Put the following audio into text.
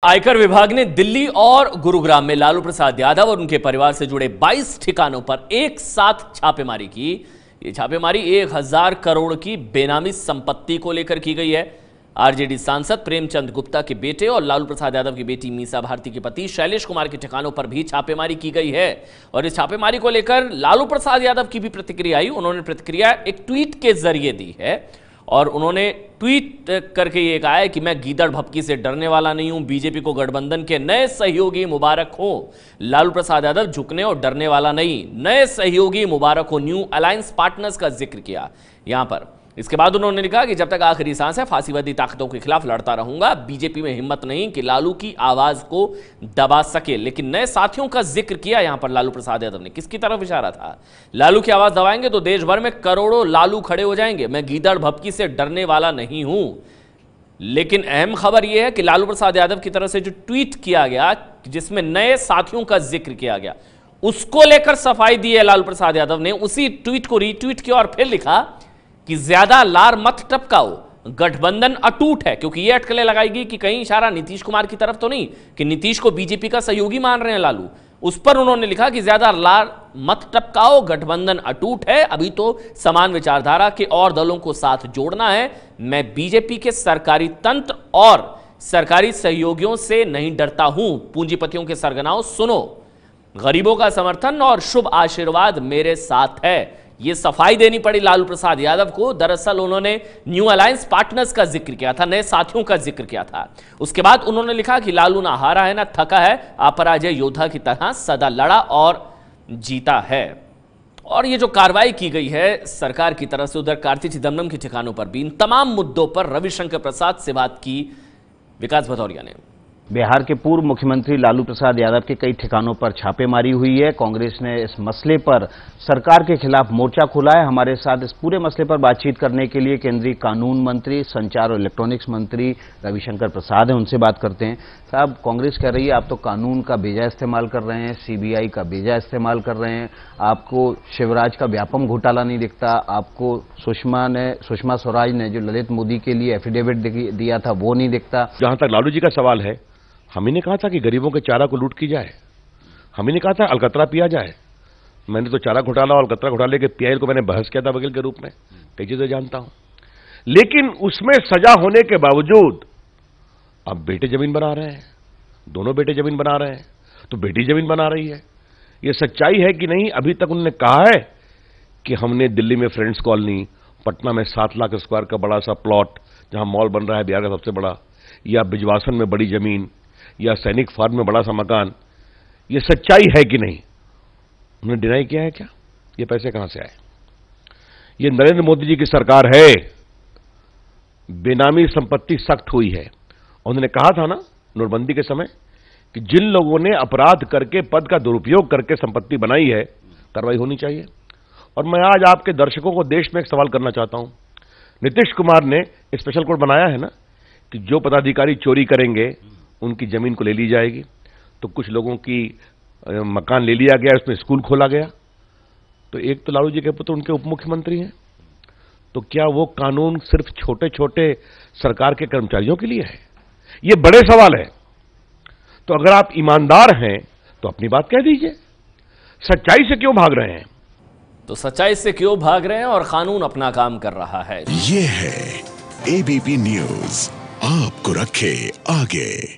आयकर विभाग ने दिल्ली और गुरुग्राम में लालू प्रसाद यादव और उनके परिवार से जुड़े 22 ठिकानों पर एक साथ छापेमारी की। ये छापेमारी 1000 करोड़ की बेनामी संपत्ति को लेकर की गई है। आरजेडी सांसद प्रेमचंद गुप्ता के बेटे और लालू प्रसाद यादव की बेटी मीसा भारती के पति शैलेश कुमार के ठिकानों पर भी छापेमारी की गई है। और इस छापेमारी को लेकर लालू प्रसाद यादव की भी प्रतिक्रिया आई। उन्होंने प्रतिक्रिया एक ट्वीट के जरिए दी है और उन्होंने ट्वीट करके ये कहा है कि मैं गीदड़ भपकी से डरने वाला नहीं हूं। बीजेपी को गठबंधन के नए सहयोगी मुबारक हो। लालू प्रसाद यादव झुकने और डरने वाला नहीं, नए सहयोगी मुबारक हो। न्यू अलायंस पार्टनर्स का जिक्र किया यहां पर। इसके बाद उन्होंने लिखा कि जब तक आखिरी सांस है फांसीवादी ताकतों के खिलाफ लड़ता रहूंगा। बीजेपी में हिम्मत नहीं कि लालू की आवाज को दबा सके। लेकिन नए साथियों का जिक्र किया यहां पर लालू प्रसाद यादव ने। किसकी तरफ इशारा था? लालू की आवाज दबाएंगे तो देश भर में करोड़ों लालू खड़े हो जाएंगे। मैं गीदड़ भपकी से डरने वाला नहीं हूं। लेकिन अहम खबर यह है कि लालू प्रसाद यादव की तरफ से जो ट्वीट किया गया जिसमें नए साथियों का जिक्र किया गया, उसको लेकर सफाई दी है लालू प्रसाद यादव ने। उसी ट्वीट को रीट्वीट किया और फिर लिखा कि ज्यादा लार मत टपकाओ, गठबंधन अटूट है। क्योंकि यह अटकलें लगाएगी कि कहीं इशारा नीतीश कुमार की तरफ तो नहीं कि नीतीश को बीजेपी का सहयोगी मान रहे हैं लालू। उस पर उन्होंने लिखा कि ज्यादा लार मत टपकाओ, गठबंधन अटूट है। अभी तो समान विचारधारा के और दलों को साथ जोड़ना है। मैं बीजेपी के सरकारी तंत्र और सरकारी सहयोगियों से नहीं डरता हूं। पूंजीपतियों के सरगनाओं सुनो, गरीबों का समर्थन और शुभ आशीर्वाद मेरे साथ है। यह सफाई देनी पड़ी लालू प्रसाद यादव को। दरअसल उन्होंने न्यू अलायंस पार्टनर्स का जिक्र किया था, नए साथियों का जिक्र किया था। उसके बाद उन्होंने लिखा कि लालू ना हारा है ना थका है, अपराजय योद्धा की तरह सदा लड़ा और जीता है। और ये जो कार्रवाई की गई है सरकार की तरफ से, उधर कार्ति चिदम्बरम के ठिकानों पर भी इन तमाम मुद्दों पर रविशंकर प्रसाद से बात की विकास भदौरिया ने। बिहार के पूर्व मुख्यमंत्री लालू प्रसाद यादव के कई ठिकानों पर छापेमारी हुई है। कांग्रेस ने इस मसले पर सरकार के खिलाफ मोर्चा खोला है। हमारे साथ इस पूरे मसले पर बातचीत करने के लिए केंद्रीय कानून मंत्री, संचार और इलेक्ट्रॉनिक्स मंत्री रविशंकर प्रसाद हैं। उनसे बात करते हैं। साहब, कांग्रेस कह रही है आप तो कानून का बेजा इस्तेमाल कर रहे हैं, सीबीआई का बेजा इस्तेमाल कर रहे हैं, आपको शिवराज का व्यापम घोटाला नहीं दिखता, आपको सुषमा स्वराज ने जो ललित मोदी के लिए एफिडेविट दिया था वो नहीं दिखता। जहां तक लालू जी का सवाल है, हम ही ने कहा था कि गरीबों के चारा को लूट की जाए। हम ही ने कहा था अलकतरा पिया जाए। मैंने तो चारा घोटाला और अलकतरा घोटाले के पीआईएल को मैंने बहस किया था वकील के रूप में, कई चीजें जानता हूं। लेकिन उसमें सजा होने के बावजूद अब बेटे जमीन बना रहे हैं, दोनों बेटे जमीन बना रहे हैं, तो बेटी जमीन बना रही है। यह सच्चाई है कि नहीं? अभी तक उन्होंने कहा है कि हमने दिल्ली में फ्रेंड्स कॉलोनी, पटना में 7 लाख स्क्वायर का बड़ा सा प्लॉट जहां मॉल बन रहा है बिहार का सबसे बड़ा, या बिजवासन में बड़ी जमीन, या सैनिक फार्म में बड़ा सा मकान, ये सच्चाई है कि नहीं? उन्होंने डिनाई किया है क्या? ये पैसे कहां से आए? ये नरेंद्र मोदी जी की सरकार है। बेनामी संपत्ति सख्त हुई है। उन्होंने कहा था ना नोटबंदी के समय कि जिन लोगों ने अपराध करके पद का दुरुपयोग करके संपत्ति बनाई है, कार्रवाई होनी चाहिए। और मैं आज आपके दर्शकों को देश में एक सवाल करना चाहता हूं। नीतीश कुमार ने स्पेशल कोर्ट बनाया है ना कि जो पदाधिकारी चोरी करेंगे उनकी जमीन को ले ली जाएगी। तो कुछ लोगों की मकान ले लिया गया, उसमें स्कूल खोला गया। तो एक तो लालू जी के पुत्र उनके उप मुख्यमंत्री हैं। तो क्या वो कानून सिर्फ छोटे छोटे सरकार के कर्मचारियों के लिए है? ये बड़े सवाल है। तो अगर आप ईमानदार हैं तो अपनी बात कह दीजिए। सच्चाई से क्यों भाग रहे हैं? तो सच्चाई से क्यों भाग रहे हैं और कानून अपना काम कर रहा है। ये है एबीपी न्यूज, आपको रखे आगे।